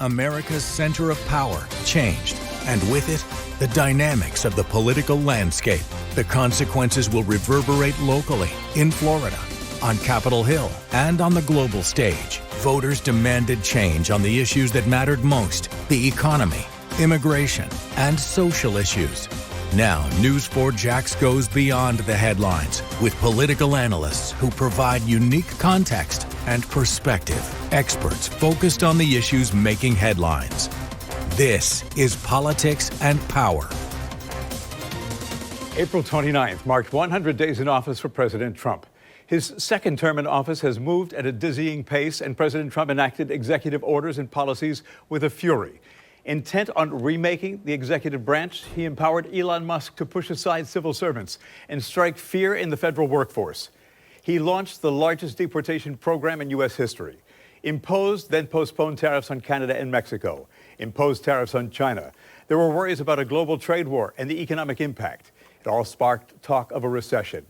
America's center of power changed, and with it, the dynamics of the political landscape. The consequences will reverberate locally, in Florida, on Capitol Hill, and on the global stage. Voters demanded change on the issues that mattered most: the economy, immigration, and social issues. Now, News4JAX goes beyond the headlines with political analysts who provide unique context and perspective. Experts focused on the issues making headlines. This is Politics and Power. April 29th marked 100 days in office for President Trump. His second term in office has moved at a dizzying pace, and President Trump enacted executive orders and policies with a fury. Intent on remaking the executive branch, he empowered Elon Musk to push aside civil servants and strike fear in the federal workforce. He launched the largest deportation program in U.S. history, imposed then postponed tariffs on Canada and Mexico, imposed tariffs on China. There were worries about a global trade war and the economic impact. It all sparked talk of a recession,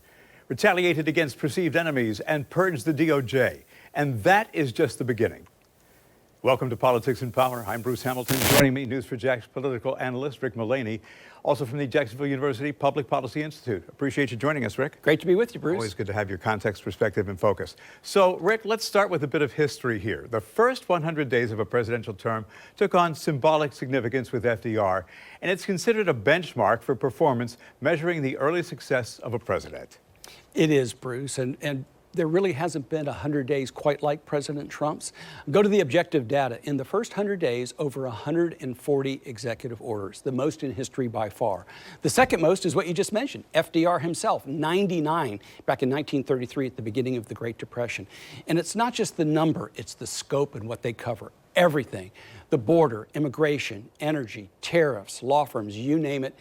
retaliated against perceived enemies, and purged the DOJ. And that is just the beginning. Welcome to Politics and Power. I'm Bruce Hamilton. Joining me, News4JAX political analyst Rick Mullaney, also from the Jacksonville University Public Policy Institute. Appreciate you joining us, Rick. Great to be with you, Bruce. Always good to have your context, perspective, and focus. So, Rick, let's start with a bit of history here. The first 100 days of a presidential term took on symbolic significance with FDR, and it's considered a benchmark for performance measuring the early success of a president. It is, Bruce, and there really hasn't been 100 days quite like President Trump's. Go to the objective data. In the first 100 days, over 140 executive orders, the most in history by far. The second most is what you just mentioned, FDR himself, 99 back in 1933 at the beginning of the Great Depression. And it's not just the number, it's the scope and what they cover. Everything. The border, immigration, energy, tariffs, law firms, you name it,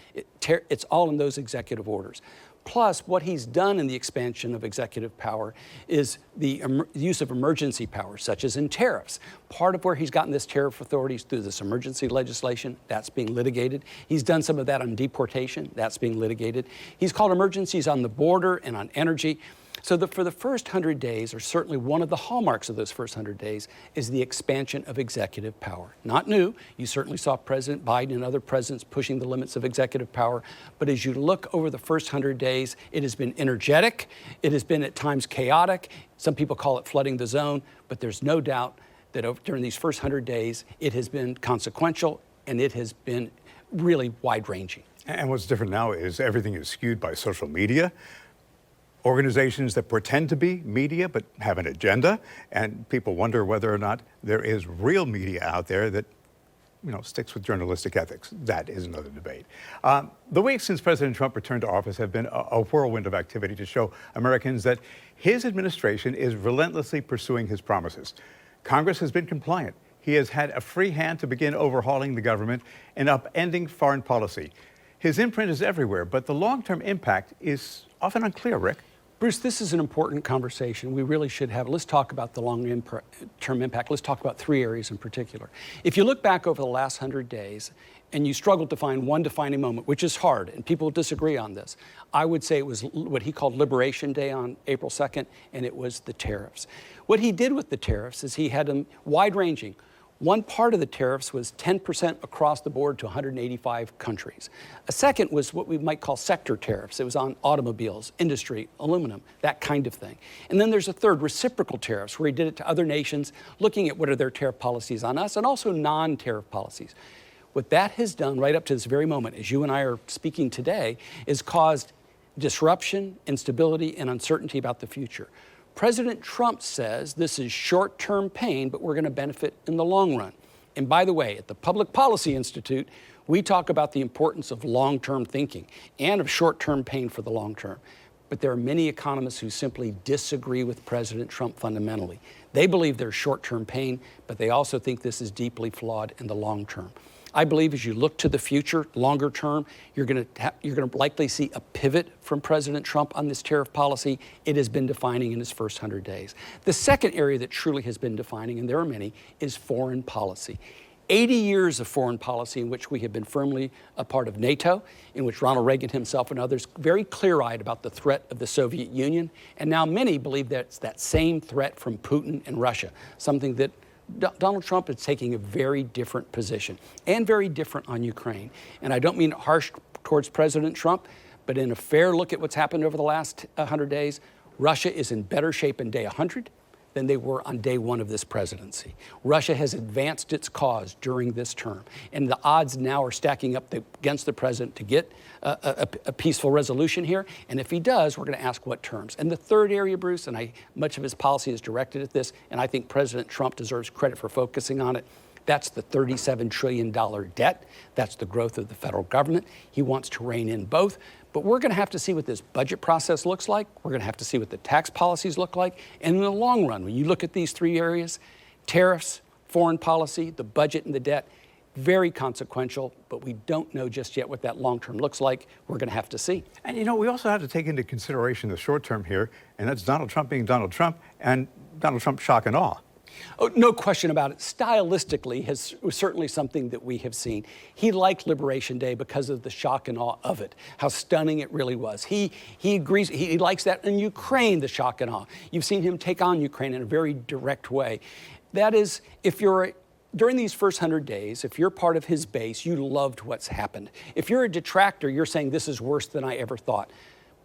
it's all in those executive orders. Plus, what he's done in the expansion of executive power is the use of emergency powers, such as in tariffs. Part of where he's gotten this tariff authority is through this emergency legislation. That's being litigated. He's done some of that on deportation. That's being litigated. He's called emergencies on the border and on energy. So for the first 100 days, or certainly one of the hallmarks of those first 100 days, is the expansion of executive power. Not new. You certainly saw President Biden and other presidents pushing the limits of executive power. But as you look over the first 100 days, it has been energetic. It has been at times chaotic. Some people call it flooding the zone. But there's no doubt that during these first 100 days, it has been consequential and it has been really wide-ranging. And what's different now is everything is skewed by social media. Organizations that pretend to be media but have an agenda, and people wonder whether or not there is real media out there that, sticks with journalistic ethics. That is another debate. The weeks since President Trump returned to office have been a whirlwind of activity to show Americans that his administration is relentlessly pursuing his promises. Congress has been compliant. He has had a free hand to begin overhauling the government and upending foreign policy. His imprint is everywhere, but the long-term impact is often unclear, Rick. Bruce, this is an important conversation. We really should have. Let's talk about the long-term impact. Let's talk about three areas in particular. If you look back over the last 100 days and you struggle to find one defining moment, which is hard, and people disagree on this, I would say it was what he called Liberation Day on April 2nd, and it was the tariffs. What he did with the tariffs is he had them wide-ranging. One part of the tariffs was 10% across the board to 185 countries. A second was what we might call sector tariffs. It was on automobiles, industry, aluminum, that kind of thing. And then there's a third, reciprocal tariffs, where he did it to other nations, looking at what are their tariff policies on us and also non-tariff policies. What that has done right up to this very moment, as you and I are speaking today, is caused disruption, instability, and uncertainty about the future. President Trump says this is short-term pain, but we're going to benefit in the long run. And by the way, at the Public Policy Institute, we talk about the importance of long-term thinking and of short-term pain for the long term. But there are many economists who simply disagree with President Trump fundamentally. They believe there's short-term pain, but they also think this is deeply flawed in the long term. I believe as you look to the future, longer term, you're going to likely see a pivot from President Trump on this tariff policy. It has been defining in his first 100 days. The second area that truly has been defining, and there are many, is foreign policy. 80 years of foreign policy in which we have been firmly a part of NATO, in which Ronald Reagan himself and others very clear-eyed about the threat of the Soviet Union. And now many believe that it's that same threat from Putin and Russia, something that Donald Trump is taking a very different position and very different on Ukraine. And I don't mean harsh towards President Trump, but in a fair look at what's happened over the last 100 days, Russia is in better shape in day 100 than they were on day 1 of this presidency. Russia has advanced its cause during this term, and the odds now are stacking up against the president to get a peaceful resolution here. And if he does, we're going to ask what terms. And the third area, Bruce, and much of his policy is directed at this, and I think President Trump deserves credit for focusing on it. That's the $37 trillion debt. That's the growth of the federal government. He wants to rein in both. But we're going to have to see what this budget process looks like. We're going to have to see what the tax policies look like. And in the long run, when you look at these 3 areas, tariffs, foreign policy, the budget, and the debt, very consequential, but we don't know just yet what that long term looks like. We're going to have to see. And we also have to take into consideration the short term here, and that's Donald Trump being Donald Trump and Donald Trump shock and awe. Oh, no question about it. Stylistically, was certainly something that we have seen. He liked Liberation Day because of the shock and awe of it, how stunning it really was. He agrees, he likes that in Ukraine, the shock and awe. You've seen him take on Ukraine in a very direct way. That is, during these first 100 days, if you're part of his base, you loved what's happened. If you're a detractor, you're saying this is worse than I ever thought.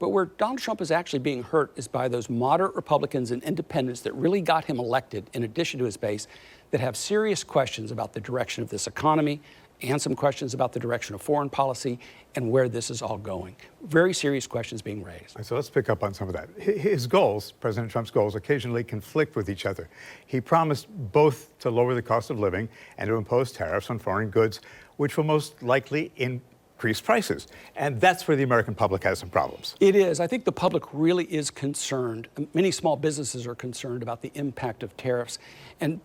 But where Donald Trump is actually being hurt is by those moderate Republicans and independents that really got him elected, in addition to his base, that have serious questions about the direction of this economy and some questions about the direction of foreign policy and where this is all going. Very serious questions being raised. So let's pick up on some of that. His goals, President Trump's goals, occasionally conflict with each other. He promised both to lower the cost of living and to impose tariffs on foreign goods, which will most likely increase prices. And that's where the American public has some problems. It is. I think the public really is concerned. Many small businesses are concerned about the impact of tariffs, and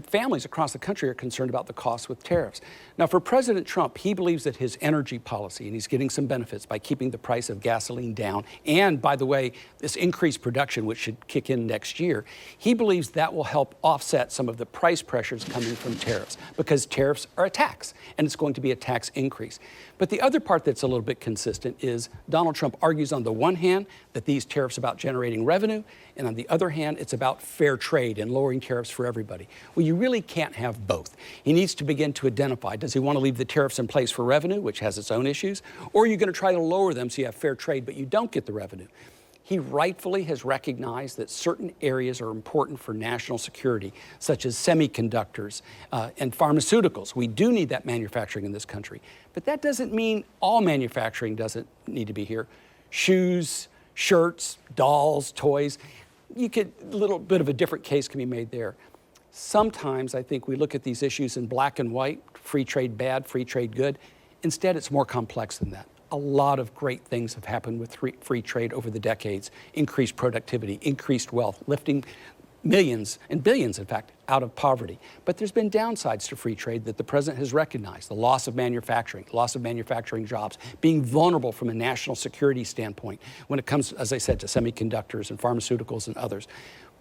families across the country are concerned about the costs with tariffs. Now, for President Trump, he believes that his energy policy, and he's getting some benefits by keeping the price of gasoline down, and by the way, this increased production, which should kick in next year, he believes that will help offset some of the price pressures coming from tariffs, because tariffs are a tax, and it's going to be a tax increase. But the other part that's a little bit consistent is Donald Trump argues on the one hand that these tariffs are about generating revenue, and on the other hand, it's about fair trade and lowering tariffs for everybody. Well, you really can't have both. He needs to begin to identify, does he want to leave the tariffs in place for revenue, which has its own issues, or are you going to try to lower them so you have fair trade, but you don't get the revenue? He rightfully has recognized that certain areas are important for national security, such as semiconductors and pharmaceuticals. We do need that manufacturing in this country. But that doesn't mean all manufacturing doesn't need to be here. Shoes, shirts, dolls, toys, a little bit of a different case can be made there. Sometimes I think we look at these issues in black and white, free trade bad, free trade good. Instead, it's more complex than that. A lot of great things have happened with free trade over the decades. Increased productivity, increased wealth, lifting millions and billions, in fact, out of poverty. But there's been downsides to free trade that the president has recognized. The loss of manufacturing jobs, being vulnerable from a national security standpoint when it comes, as I said, to semiconductors and pharmaceuticals and others.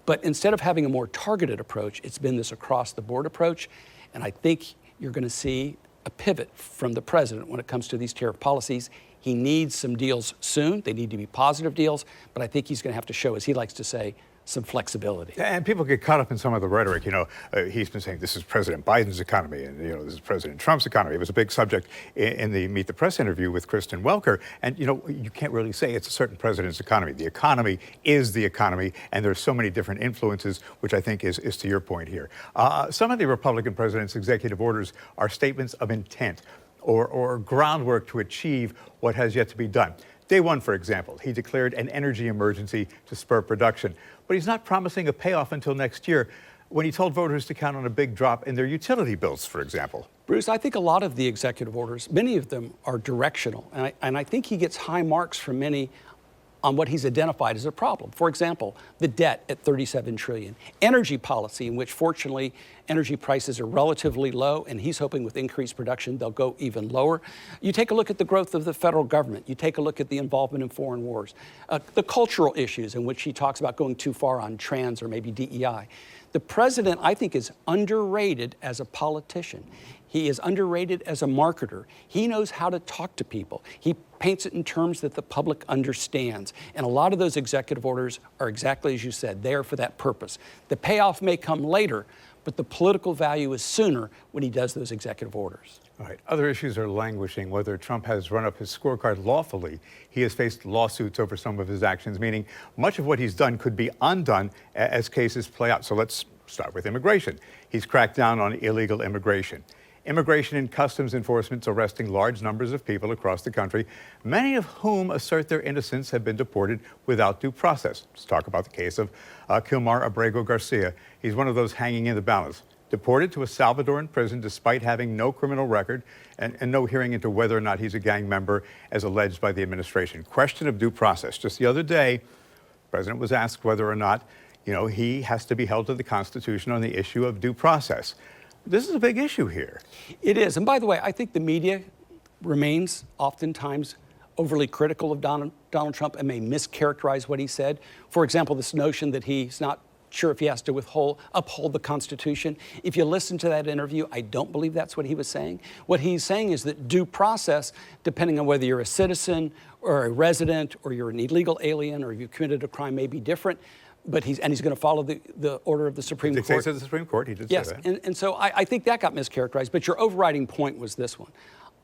But instead of having a more targeted approach, it's been this across-the-board approach. And I think you're going to see a pivot from the president when it comes to these tariff policies. He needs some deals soon. They need to be positive deals, but I think he's going to have to show, as he likes to say, some flexibility. And people get caught up in some of the rhetoric. He's been saying this is President Biden's economy and, this is President Trump's economy. It was a big subject in the Meet the Press interview with Kristen Welker. And, you can't really say it's a certain president's economy. The economy is the economy, and there's so many different influences, which I think is to your point here. Some of the Republican president's executive orders are statements of intent or groundwork to achieve what has yet to be done. Day one, for example, he declared an energy emergency to spur production. But he's not promising a payoff until next year when he told voters to count on a big drop in their utility bills, for example. Bruce, I think a lot of the executive orders, many of them are directional. And I think he gets high marks from many on what he's identified as a problem. For example, the debt at $37 trillion. Energy policy, in which fortunately energy prices are relatively low, and he's hoping with increased production they'll go even lower. You take a look at the growth of the federal government. You take a look at the involvement in foreign wars. The cultural issues in which he talks about going too far on trans or maybe DEI. The president, I think, is underrated as a politician. He is underrated as a marketer. He knows how to talk to people. He paints it in terms that the public understands. And a lot of those executive orders are exactly as you said, there for that purpose. The payoff may come later, but the political value is sooner when he does those executive orders. All right. Other issues are languishing. Whether Trump has run up his scorecard lawfully, he has faced lawsuits over some of his actions, meaning much of what he's done could be undone as cases play out. So let's start with immigration. He's cracked down on illegal immigration. Immigration and Customs Enforcement's arresting large numbers of people across the country, many of whom assert their innocence have been deported without due process. Let's talk about the case of Kilmar Abrego Garcia. He's one of those hanging in the balance. Deported to a Salvadoran prison despite having no criminal record and no hearing into whether or not he's a gang member as alleged by the administration. Question of due process. Just the other day, the president was asked whether or not, he has to be held to the Constitution on the issue of due process. This is a big issue here. It is. And by the way, I think the media remains oftentimes overly critical of Donald Trump and may mischaracterize what he said. For example, this notion that he's not sure if he has to uphold the Constitution. If you listen to that interview, I don't believe that's what he was saying. What he's saying is that due process, depending on whether you're a citizen or a resident or you're an illegal alien or you've committed a crime, may be different. But he's going to follow the order of the Supreme Court. Dictates of the Supreme Court, he did say that. Yes, and so I think that got mischaracterized. But your overriding point was this one.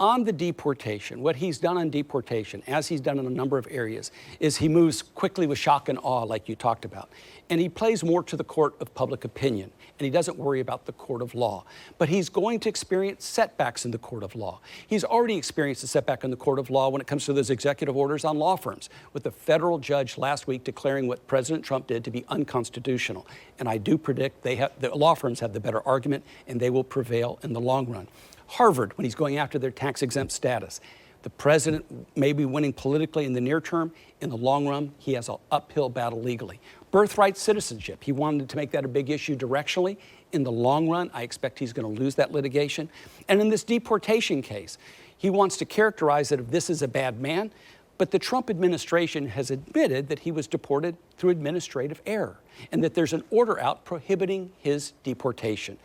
On the deportation, what he's done on deportation, as he's done in a number of areas, is he moves quickly with shock and awe, like you talked about. And he plays more to the court of public opinion, and he doesn't worry about the court of law. But he's going to experience setbacks in the court of law. He's already experienced a setback in the court of law when it comes to those executive orders on law firms, with the federal judge last week declaring what President Trump did to be unconstitutional. And I do predict the law firms have the better argument, and they will prevail in the long run. Harvard, when he's going after their tax-exempt status. The president may be winning politically in the near term. In the long run, he has an uphill battle legally. Birthright citizenship, he wanted to make that a big issue directionally. In the long run, I expect he's going to lose that litigation. And in this deportation case, he wants to characterize it as this is a bad man, but the Trump administration has admitted that he was deported through administrative error and that there's an order out prohibiting his deportation.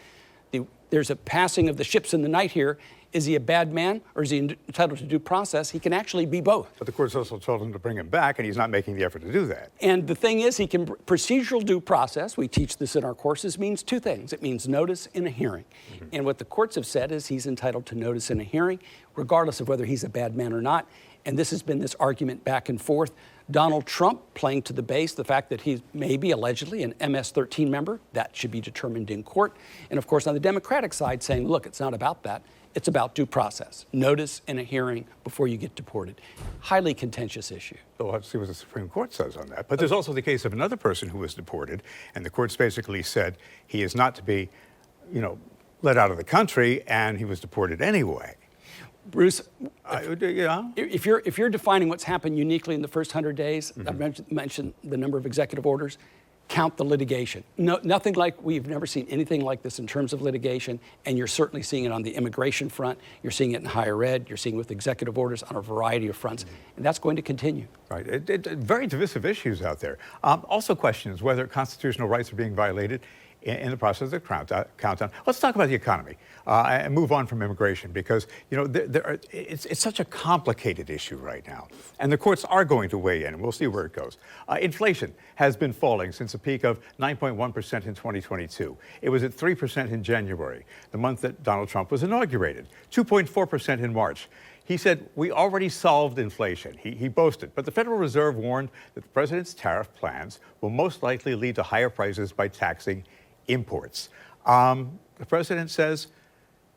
There's a passing of the ships in the night here. Is he a bad man or is he entitled to due process? He can actually be both. But the court's also told him to bring him back, and he's not making the effort to do that. And the thing is, procedural due process, we teach this in our courses, means two things. It means notice and a hearing. Mm-hmm. And what the courts have said is he's entitled to notice and a hearing, regardless of whether he's a bad man or not. And this has been this argument back and forth. Donald Trump playing to the base the fact that he's maybe allegedly an MS-13 member. That should be determined in court. And of course, on the Democratic side saying, look, it's not about that. It's about due process, notice and a hearing before you get deported. Highly contentious issue. We'll have to see what the Supreme Court says on that. But there's also the case of another person who was deported, and the courts basically said he is not to be, let out of the country, and he was deported anyway. Bruce, if you're defining what's happened uniquely in the first 100 days, mm-hmm. I've mentioned the number of executive orders, count the litigation. No, nothing like, we've never seen anything like this in terms of litigation, and you're certainly seeing it on the immigration front, you're seeing it in higher ed, you're seeing it with executive orders on a variety of fronts, mm-hmm. and that's going to continue. Right, very divisive issues out there. Also questions whether constitutional rights are being violated in the process of the countdown. Let's talk about the economy and move on from immigration because, it's such a complicated issue right now. And the courts are going to weigh in, and we'll see where it goes. Inflation has been falling since a peak of 9.1% in 2022. It was at 3% in January, the month that Donald Trump was inaugurated, 2.4% in March. He said, we already solved inflation. He boasted. But the Federal Reserve warned that the president's tariff plans will most likely lead to higher prices by taxing imports. The president says,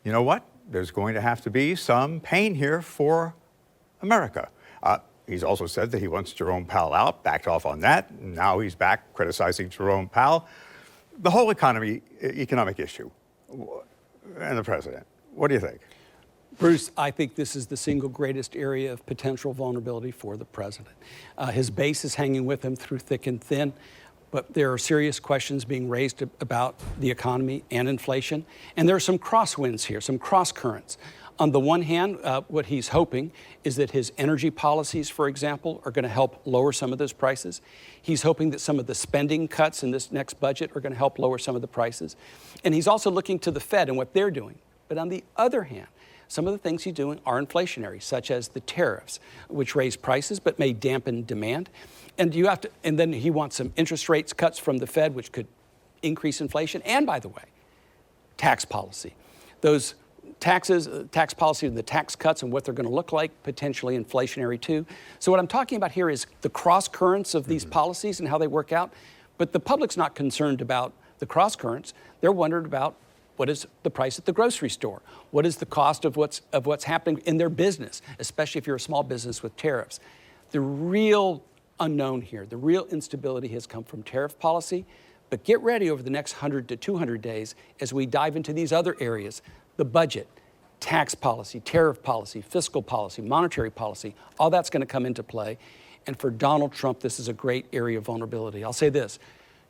you know what? There's going to have to be some pain here for America. He's also said that he wants Jerome Powell out, backed off on that. Now he's back criticizing Jerome Powell. The whole economic issue and the president. What do you think? Bruce, I think this is the single greatest area of potential vulnerability for the president. His base is hanging with him through thick and thin. But there are serious questions being raised about the economy and inflation. And there are some crosswinds here, some cross currents. On the one hand, what he's hoping is that his energy policies, for example, are going to help lower some of those prices. He's hoping that some of the spending cuts in this next budget are going to help lower some of the prices. And he's also looking to the Fed and what they're doing. But on the other hand, some of the things he's doing are inflationary, such as the tariffs, which raise prices but may dampen demand. And then he wants some interest rates cuts from the Fed, which could increase inflation. And by the way, tax policy. Those taxes, tax policy and the tax cuts and what they're going to look like, potentially inflationary too. So what I'm talking about here is the cross currents of these policies and how they work out. But the public's not concerned about the cross currents. They're wondering about what is the price at the grocery store? What is the cost of what's happening in their business, especially if you're a small business with tariffs? The real unknown here, the real instability has come from tariff policy. But get ready over the next 100 to 200 days as we dive into these other areas: the budget, tax policy, tariff policy, fiscal policy, monetary policy. All that's going to come into play. And for Donald Trump, this is a great area of vulnerability. I'll say this: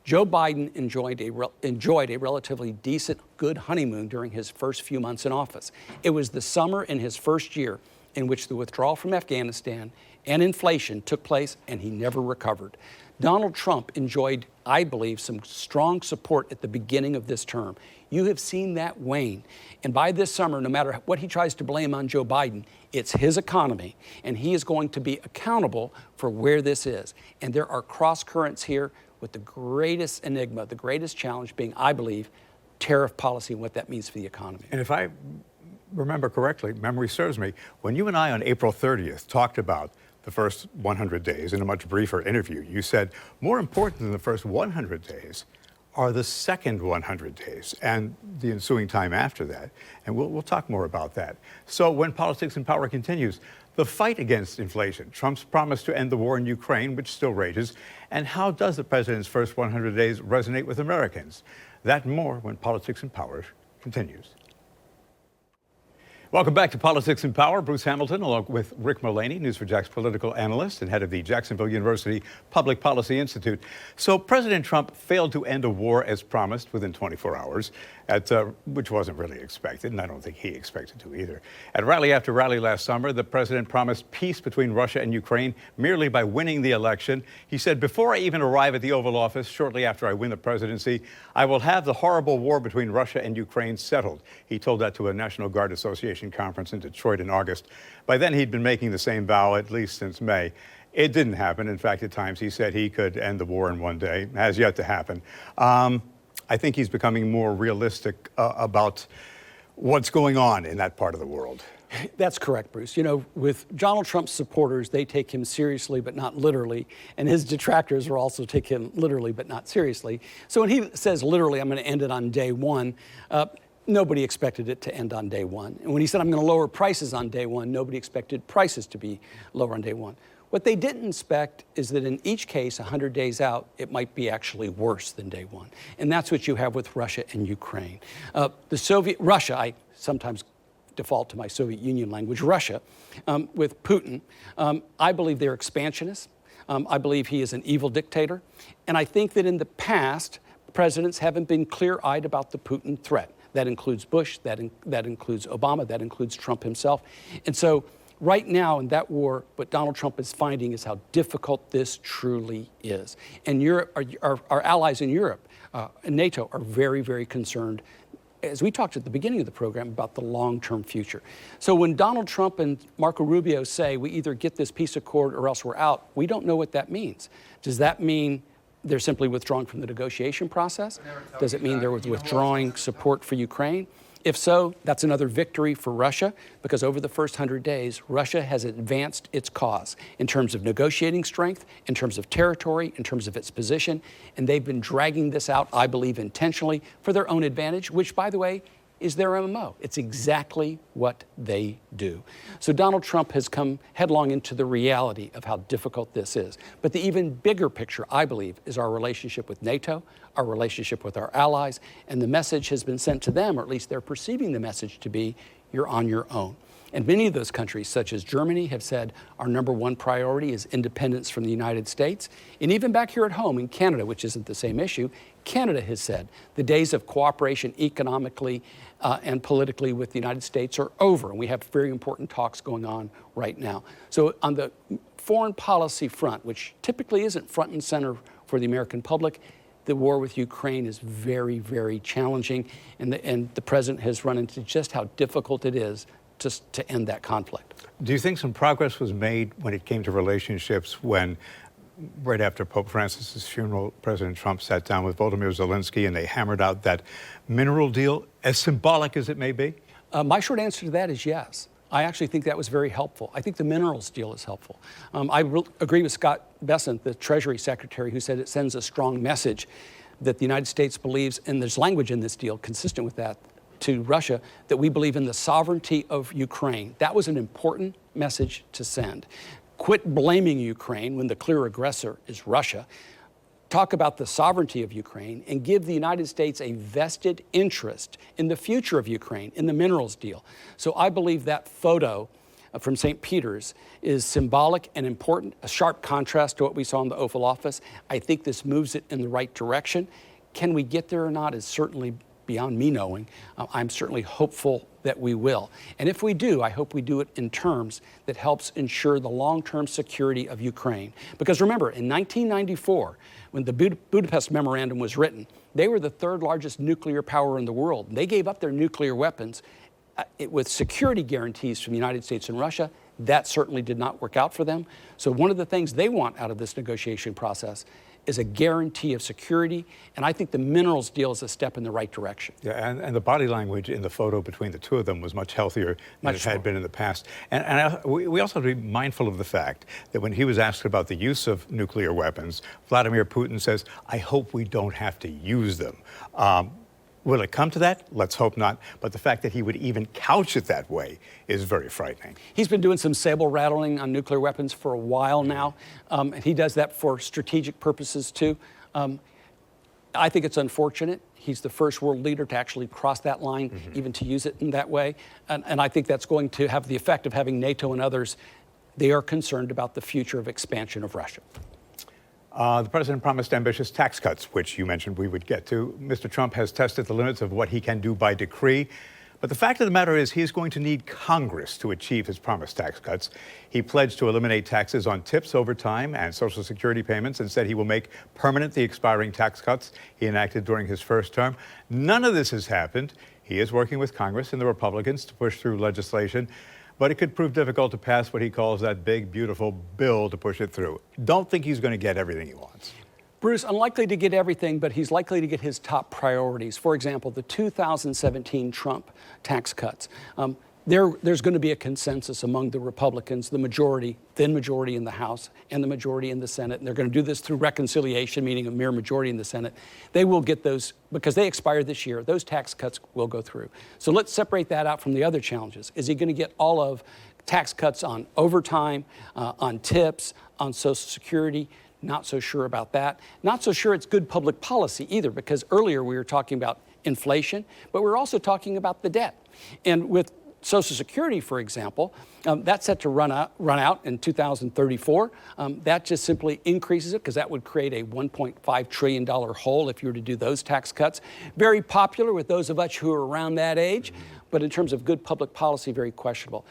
Joe Biden enjoyed a relatively decent, good honeymoon during his first few months in office. It was the summer in his first year in which the withdrawal from Afghanistan and inflation took place, and he never recovered. Donald Trump enjoyed, I believe, some strong support at the beginning of this term. You have seen that wane. And by this summer, no matter what he tries to blame on Joe Biden, it's his economy, and he is going to be accountable for where this is. And there are cross currents here, with the greatest enigma, the greatest challenge being, I believe, tariff policy and what that means for the economy. And if I remember correctly, memory serves me, when you and I on April 30th talked about the first 100 days in a much briefer interview, you said more important than the first 100 days are the second 100 days and the ensuing time after that. And we'll talk more about that. So when Politics and Power continues, the fight against inflation, Trump's promise to end the war in Ukraine, which still rages, and how does the president's first 100 days resonate with Americans? That and more when Politics and Power continues. Welcome back to Politics and Power. Bruce Hamilton, along with Rick Mullaney, News4JAX political analyst and head of the Jacksonville University Public Policy Institute. So President Trump failed to end a war as promised within 24 hours, which wasn't really expected, and I don't think he expected to either. At rally after rally last summer, the president promised peace between Russia and Ukraine merely by winning the election. He said, "Before I even arrive at the Oval Office, shortly after I win the presidency, I will have the horrible war between Russia and Ukraine settled." He told that to a National Guard Association conference in Detroit in August. By then, he'd been making the same vow at least since May. It didn't happen. In fact, at times he said he could end the war in one day. It has yet to happen. I think he's becoming more realistic about what's going on in that part of the world. That's correct, Bruce. You know, with Donald Trump's supporters, they take him seriously but not literally, and his detractors will also take him literally but not seriously. So when he says literally, I'm going to end it on day one, nobody expected it to end on day one. And when he said, I'm going to lower prices on day one, nobody expected prices to be lower on day one. What they didn't expect is that in each case, 100 days out, it might be actually worse than day one. And that's what you have with Russia and Ukraine. Russia, I sometimes default to my Soviet Union language, Russia, with Putin, I believe they're expansionists. I believe he is an evil dictator. And I think that in the past, presidents haven't been clear-eyed about the Putin threat. That includes Bush, that includes Obama, that includes Trump himself. And so right now in that war, what Donald Trump is finding is how difficult this truly is. And Europe, our allies in Europe and NATO are very, very concerned, as we talked at the beginning of the program, about the long-term future. So when Donald Trump and Marco Rubio say we either get this peace accord or else we're out, we don't know what that means. Does that mean they're simply withdrawing from the negotiation process? Does it mean they're withdrawing support for Ukraine? If so, that's another victory for Russia, because over the first 100 days, Russia has advanced its cause in terms of negotiating strength, in terms of territory, in terms of its position, and they've been dragging this out, I believe, intentionally for their own advantage, which, by the way, is their MMO. It's exactly what they do. So Donald Trump has come headlong into the reality of how difficult this is. But the even bigger picture, I believe, is our relationship with NATO, our relationship with our allies, and the message has been sent to them, or at least they're perceiving the message to be, you're on your own. And many of those countries, such as Germany, have said our number one priority is independence from the United States. And even back here at home in Canada, which isn't the same issue, Canada has said the days of cooperation economically and politically with the United States are over. And we have very important talks going on right now. So on the foreign policy front, which typically isn't front and center for the American public, the war with Ukraine is very, very challenging. And the president has run into just how difficult it is just to end that conflict. Do you think some progress was made when it came to relationships when, right after Pope Francis's funeral, President Trump sat down with Volodymyr Zelensky and they hammered out that mineral deal? as symbolic as it may be? My short answer to that is yes. I actually think that was very helpful. I think the minerals deal is helpful. I agree with Scott Bessent, the Treasury Secretary, who said it sends a strong message that the United States believes, and there's language in this deal consistent with that, to Russia, that we believe in the sovereignty of Ukraine. That was an important message to send. Quit blaming Ukraine when the clear aggressor is Russia. Talk about the sovereignty of Ukraine and give the United States a vested interest in the future of Ukraine, in the minerals deal. So I believe that photo from St. Peter's is symbolic and important, a sharp contrast to what we saw in the Oval Office. I think this moves it in the right direction. Can we get there or not is certainly beyond me knowing. I'm certainly hopeful that we will. And if we do, I hope we do it in terms that helps ensure the long-term security of Ukraine. Because remember, in 1994, when the Budapest Memorandum was written, they were the third largest nuclear power in the world. They gave up their nuclear weapons with security guarantees from the United States and Russia. That certainly did not work out for them. So one of the things they want out of this negotiation process is a guarantee of security, and I think the minerals deal is a step in the right direction. Yeah, and the body language in the photo between the two of them was much healthier than it had been in the past. And we also have to be mindful of the fact that when he was asked about the use of nuclear weapons, Vladimir Putin says, I hope we don't have to use them. Will it come to that? Let's hope not. But the fact that he would even couch it that way is very frightening. He's been doing some saber rattling on nuclear weapons for a while now. And he does that for strategic purposes too. I think it's unfortunate. He's the first world leader to actually cross that line, even to use it in that way. And I think that's going to have the effect of having NATO and others, they are concerned about the future of expansion of Russia. The president promised ambitious tax cuts, which you mentioned we would get to. Mr. Trump has tested the limits of what he can do by decree. But the fact of the matter is he's going to need Congress to achieve his promised tax cuts. He pledged to eliminate taxes on tips, overtime, and Social Security payments and said he will make permanent the expiring tax cuts he enacted during his first term. None of this has happened. He is working with Congress and the Republicans to push through legislation. But it could prove difficult to pass what he calls that big, beautiful bill to push it through. Don't think he's going to get everything he wants. Bruce, unlikely to get everything, but he's likely to get his top priorities. For example, the 2017 Trump tax cuts. There's going to be a consensus among the Republicans, the majority, thin majority in the House and the majority in the Senate. And they're going to do this through reconciliation, meaning a mere majority in the Senate. They will get those, because they expire this year, those tax cuts will go through. So let's separate that out from the other challenges. Is he going to get all of tax cuts on overtime, on tips, on Social Security? Not so sure about that. Not so sure it's good public policy either, because earlier we were talking about inflation, but we're also talking about the debt. And with Social Security, for example, that's set to run out in 2034. That just simply increases it because that would create a $1.5 trillion hole if you were to do those tax cuts. Very popular with those of us who are around that age, but in terms of good public policy, very questionable.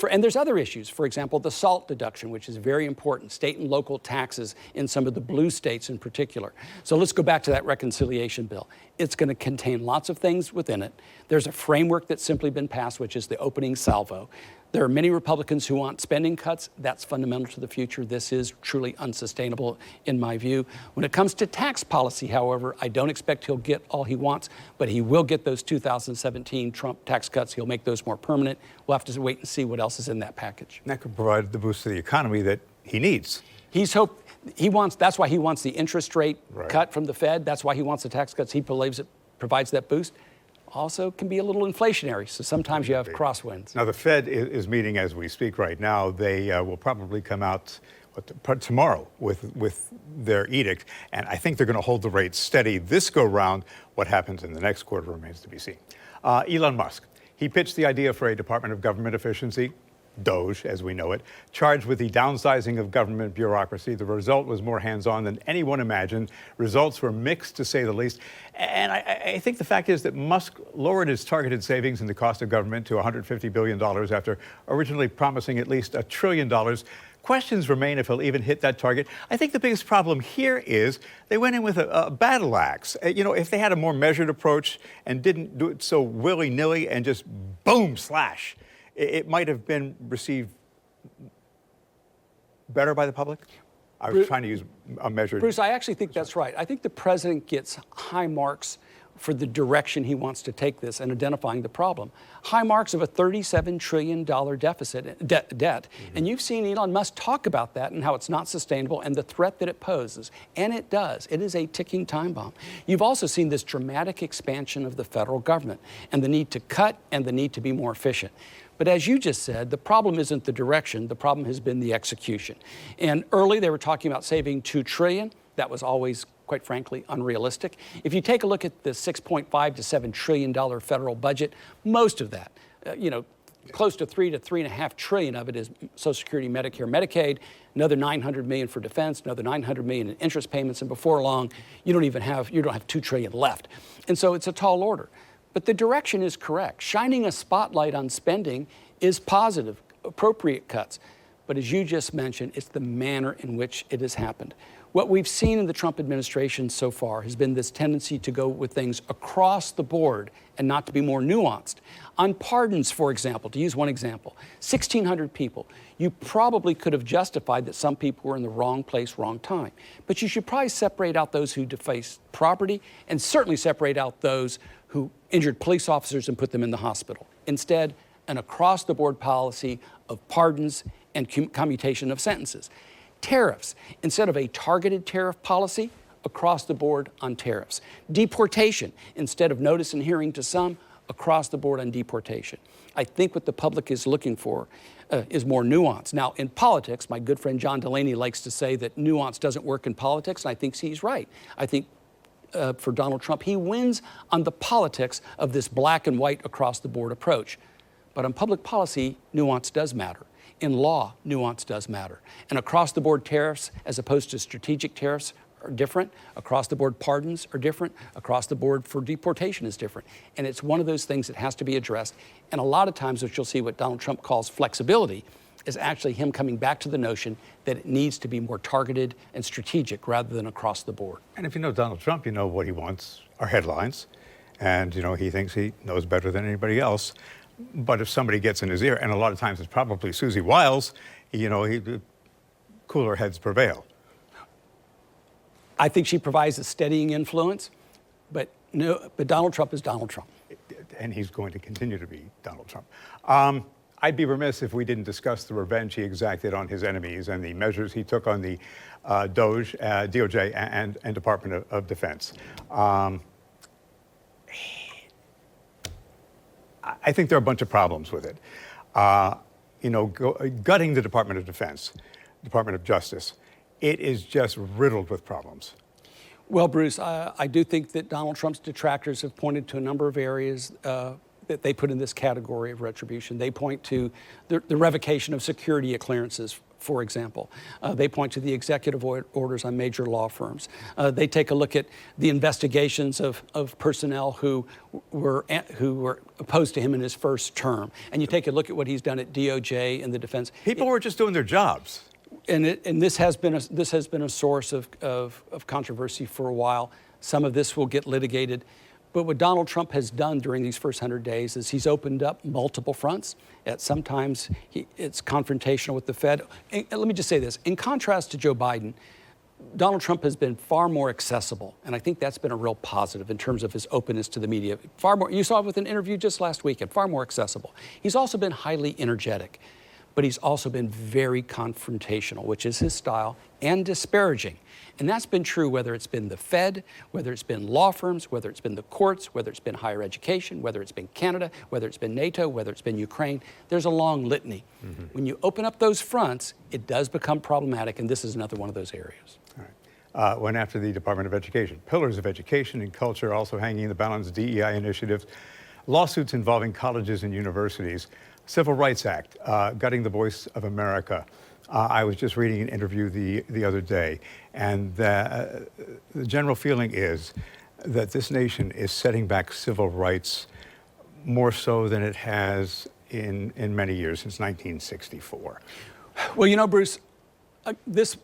And there's other issues. For example, the SALT deduction, which is very important, state and local taxes in some of the blue states in particular. So let's go back to that reconciliation bill. It's going to contain lots of things within it. There's a framework that's simply been passed, which is the opening salvo. There are many Republicans who want spending cuts. That's fundamental to the future. This is truly unsustainable in my view. When it comes to tax policy, however, I don't expect he'll get all he wants, but he will get those 2017 Trump tax cuts. He'll make those more permanent. We'll have to wait and see what else is in that package. And that could provide the boost to the economy that he needs. That's why he wants the interest rate cut from the Fed. That's why he wants the tax cuts. He believes it provides that boost. Also can be a little inflationary, so sometimes you have crosswinds. Now, the Fed is meeting as we speak right now. They will probably come out tomorrow with their edict, and I think they're going to hold the rate steady this go-round. What happens in the next quarter remains to be seen. Elon Musk, he pitched the idea for a Department of Government Efficiency, DOGE, as we know it, charged with the downsizing of government bureaucracy. The result was more hands-on than anyone imagined. Results were mixed, to say the least. And I think the fact is that Musk lowered his targeted savings in the cost of government to $150 billion after originally promising at least $1 trillion. Questions remain if he'll even hit that target. I think the biggest problem here is they went in with a battle axe. If they had a more measured approach and didn't do it so willy-nilly and just boom, slash, it might have been received better by the public. I was trying to use a measured... Bruce, I actually think that's right. I think the president gets high marks for the direction he wants to take this and identifying the problem. High marks of a $37 trillion deficit, debt. And you've seen Elon Musk talk about that and how it's not sustainable and the threat that it poses. And it does. It is a ticking time bomb. You've also seen this dramatic expansion of the federal government and the need to cut and the need to be more efficient. But as you just said, the problem isn't the direction, the problem has been the execution. And early they were talking about saving $2 trillion. That was always, quite frankly, unrealistic. If you take a look at the $6.5 to $7 trillion federal budget, most of that, close to $3 to $3.5 trillion of it is Social Security, Medicare, Medicaid, another $900 million for defense, another $900 million in interest payments, and before long, you don't have $2 trillion left. And so it's a tall order. But the direction is correct. Shining a spotlight on spending is positive, appropriate cuts. But as you just mentioned, it's the manner in which it has happened. What we've seen in the Trump administration so far has been this tendency to go with things across the board and not to be more nuanced. On pardons, for example, to use one example, 1,600 people, you probably could have justified that some people were in the wrong place, wrong time. But you should probably separate out those who defaced property and certainly separate out those who injured police officers and put them in the hospital. Instead, an across-the-board policy of pardons and commutation of sentences. Tariffs, instead of a targeted tariff policy, across the board on tariffs. Deportation, instead of notice and hearing to some, across the board on deportation. I think what the public is looking for is more nuance. Now, in politics, my good friend John Mullaney likes to say that nuance doesn't work in politics, and I think he's right. I think for Donald Trump, he wins on the politics of this black and white across the board approach. But on public policy, nuance does matter. In law, nuance does matter. And across the board tariffs, as opposed to strategic tariffs, are different. Across the board pardons are different. Across the board for deportation is different. And it's one of those things that has to be addressed. And a lot of times, what you'll see what Donald Trump calls flexibility is actually him coming back to the notion that it needs to be more targeted and strategic rather than across the board. And if you know Donald Trump, you know what he wants are headlines. And, he thinks he knows better than anybody else. But if somebody gets in his ear, and a lot of times it's probably Susie Wiles, cooler heads prevail. I think she provides a steadying influence, but Donald Trump is Donald Trump. And he's going to continue to be Donald Trump. I'd be remiss if we didn't discuss the revenge he exacted on his enemies and the measures he took on the DOJ and Department of Defense. I think there are a bunch of problems with it. Gutting the Department of Defense, Department of Justice, it is just riddled with problems. Well, Bruce, I do think that Donald Trump's detractors have pointed to a number of areas that they put in this category of retribution. They point to the revocation of security clearances, for example. They point to the executive orders on major law firms. They take a look at the investigations of personnel who were opposed to him in his first term. And you take a look at what he's done at DOJ and the defense. People were just doing their jobs. And this has been a source of controversy for a while. Some of this will get litigated. But what Donald Trump has done during these first 100 days is he's opened up multiple fronts. Sometimes it's confrontational with the Fed. And let me just say this. In contrast to Joe Biden, Donald Trump has been far more accessible. And I think that's been a real positive in terms of his openness to the media. Far more, you saw it with an interview just last weekend, far more accessible. He's also been highly energetic. But he's also been very confrontational, which is his style, and disparaging. And that's been true whether it's been the Fed, whether it's been law firms, whether it's been the courts, whether it's been higher education, whether it's been Canada, whether it's been NATO, whether it's been Ukraine. There's a long litany. Mm-hmm. When you open up those fronts, it does become problematic, and this is another one of those areas. All right. Went after the Department of Education. Pillars of education and culture also hanging in the balance, DEI initiatives, lawsuits involving colleges and universities. Civil Rights Act, gutting the voice of America. I was just reading an interview the other day, and the general feeling is that this nation is setting back civil rights more so than it has in many years, since 1964. Well, Bruce, this,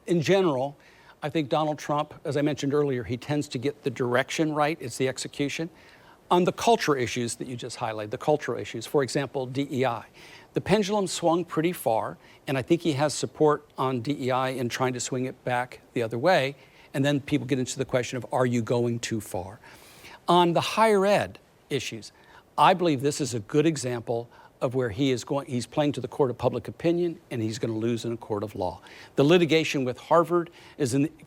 in general, I think Donald Trump, as I mentioned earlier, he tends to get the direction right. It's the execution. On the culture issues that you just highlighted, the cultural issues, for example, DEI, the pendulum swung pretty far, and I think he has support on DEI in trying to swing it back the other way, and then people get into the question of, are you going too far? On the higher ed issues, I believe this is a good example of where he's playing to the court of public opinion, and he's going to lose in a court of law. The litigation with Harvard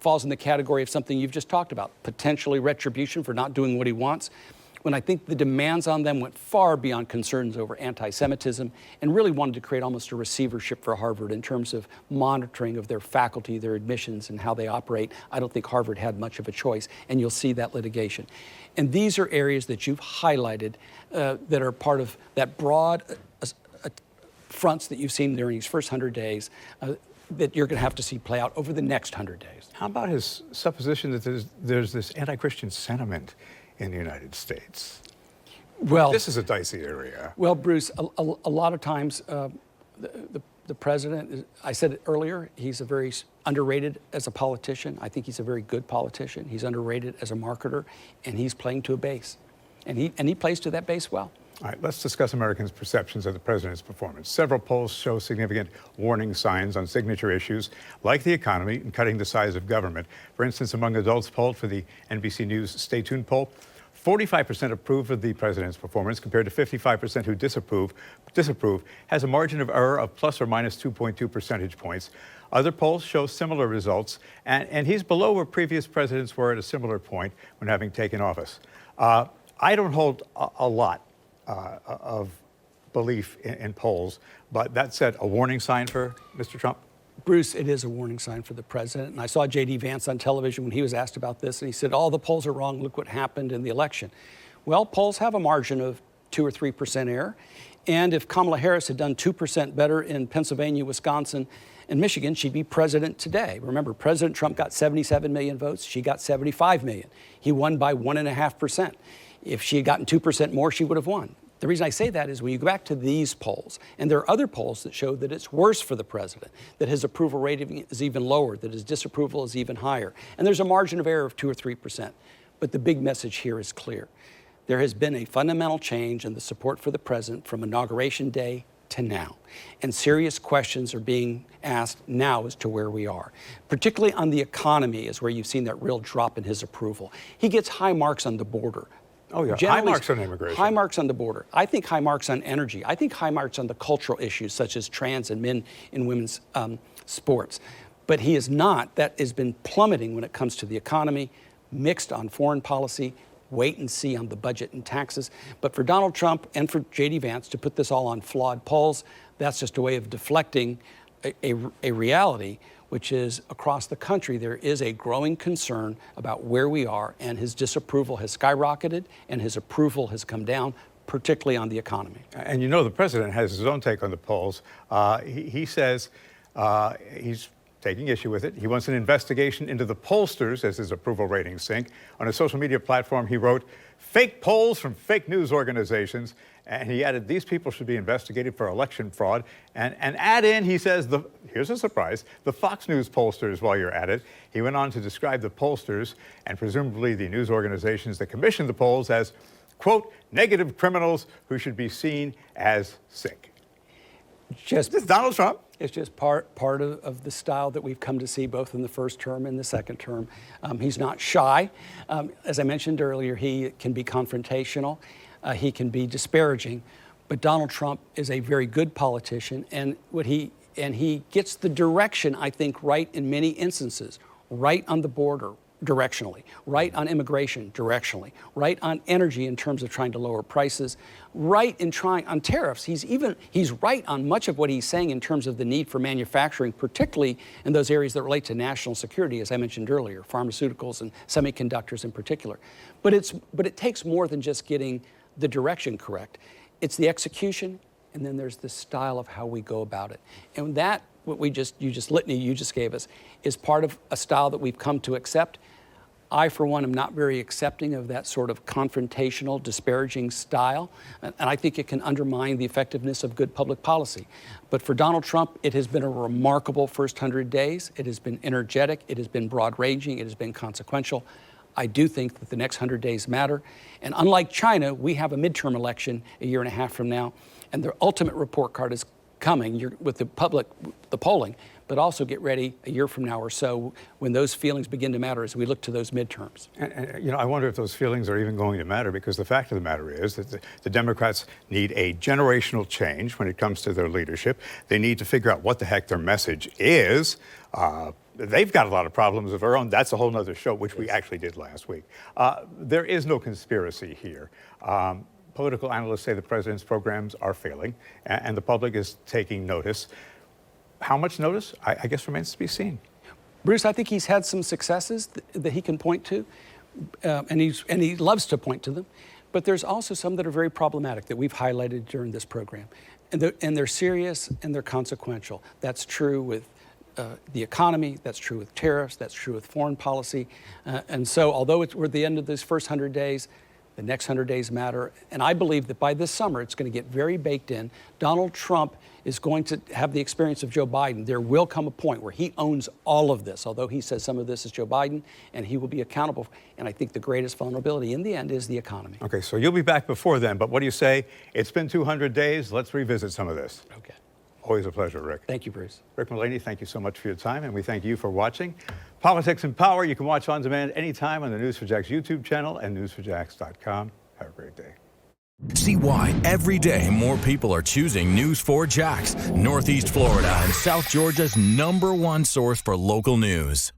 falls in the category of something you've just talked about, potentially retribution for not doing what he wants, when I think the demands on them went far beyond concerns over anti-Semitism and really wanted to create almost a receivership for Harvard in terms of monitoring of their faculty, their admissions, and how they operate. I don't think Harvard had much of a choice, and you'll see that litigation. And these are areas that you've highlighted that are part of that broad fronts that you've seen during these first 100 days that you're going to have to see play out over the next 100 days. How about his supposition that there's this anti-Christian sentiment in the United States? Well, this is a dicey area. Well, Bruce, a lot of times the president, I said it earlier, he's a very underrated as a politician. I think he's a very good politician. He's underrated as a marketer, and he's playing to a base. And he plays to that base well. All right, let's discuss Americans' perceptions of the president's performance. Several polls show significant warning signs on signature issues like the economy and cutting the size of government. For instance, among adults polled for the NBC News Stay Tuned poll, 45% approve of the president's performance compared to 55% who disapprove, has a margin of error of plus or minus 2.2 percentage points. Other polls show similar results, and he's below where previous presidents were at a similar point when having taken office. I don't hold a lot of belief in polls, but that said, a warning sign for Mr. Trump? Bruce, it is a warning sign for the president. And I saw J.D. Vance on television when he was asked about this, and he said, all the polls are wrong. Look what happened in the election. Well, polls have a margin of 2 or 3% error. And if Kamala Harris had done 2% better in Pennsylvania, Wisconsin, and Michigan, she'd be president today. Remember, President Trump got 77 million votes. She got 75 million. He won by 1.5%. If she had gotten 2% more, she would have won. The reason I say that is when you go back to these polls, and there are other polls that show that it's worse for the president, that his approval rating is even lower, that his disapproval is even higher. And there's a margin of error of 2 or 3%. But the big message here is clear. There has been a fundamental change in the support for the president from Inauguration Day to now. And serious questions are being asked now as to where we are. Particularly on the economy is where you've seen that real drop in his approval. He gets high marks on the border. Oh, yeah. High marks on immigration. High marks on the border. I think high marks on energy. I think high marks on the cultural issues such as trans and men and women's sports. But he is not. That has been plummeting when it comes to the economy, mixed on foreign policy, wait and see on the budget and taxes. But for Donald Trump and for J.D. Vance to put this all on flawed polls, that's just a way of deflecting a reality, which is across the country, there is a growing concern about where we are, and his disapproval has skyrocketed and his approval has come down, particularly on the economy. And you know the president has his own take on the polls. He says he's taking issue with it. He wants an investigation into the pollsters as his approval ratings sink. On a social media platform, he wrote, "Fake polls from fake news organizations." And he added, these people should be investigated for election fraud. And add in, he says, here's a surprise, the Fox News pollsters while you're at it. He went on to describe the pollsters and presumably the news organizations that commissioned the polls as, quote, negative criminals who should be seen as sick. Just this is Donald Trump. It's just part of the style that we've come to see both in the first term and the second term. He's not shy. As I mentioned earlier, he can be confrontational. He can be disparaging, but Donald Trump is a very good politician, and he gets the direction, I think, right in many instances, right on the border directionally, right on immigration directionally, right on energy in terms of trying to lower prices, right in trying on tariffs. He's right on much of what he's saying in terms of the need for manufacturing, particularly in those areas that relate to national security, as I mentioned earlier, pharmaceuticals and semiconductors in particular. But it takes more than just getting the direction correct. It's the execution, and then there's the style of how we go about it. And that, what you just gave us, is part of a style that we've come to accept. I, for one, am not very accepting of that sort of confrontational, disparaging style, and I think it can undermine the effectiveness of good public policy. But for Donald Trump, it has been a remarkable first 100 days. It has been energetic. It has been broad-ranging. It has been consequential. I do think that the next 100 days matter. And unlike China, we have a midterm election a year and a half from now. And the ultimate report card is coming with the public, the polling, but also get ready a year from now or so when those feelings begin to matter as we look to those midterms. And I wonder if those feelings are even going to matter, because the fact of the matter is that the Democrats need a generational change when it comes to their leadership. They need to figure out what the heck their message is. They've got a lot of problems of their own. That's a whole other show, which we actually did last week. There is no conspiracy here. Political analysts say the president's programs are failing, and the public is taking notice. How much notice, I guess, remains to be seen. Bruce, I think he's had some successes that he can point to, and he loves to point to them. But there's also some that are very problematic that we've highlighted during this program. And they're serious and they're consequential. That's true with the economy, that's true with tariffs, that's true with foreign policy. And so although we're at the end of these first 100 days, the next 100 days matter. And I believe that by this summer, it's going to get very baked in. Donald Trump is going to have the experience of Joe Biden. There will come a point where he owns all of this, although he says some of this is Joe Biden, and he will be accountable. And I think the greatest vulnerability in the end is the economy. Okay, so you'll be back before then, but what do you say? It's been 200 days. Let's revisit some of this. Okay. Always a pleasure, Rick. Thank you, Bruce. Rick Mullaney, thank you so much for your time, and we thank you for watching Politics and Power. You can watch on demand anytime on the News4JAX YouTube channel and News4JAX.com. Have a great day. See why every day more people are choosing News4JAX, Northeast Florida and South Georgia's #1 source for local news.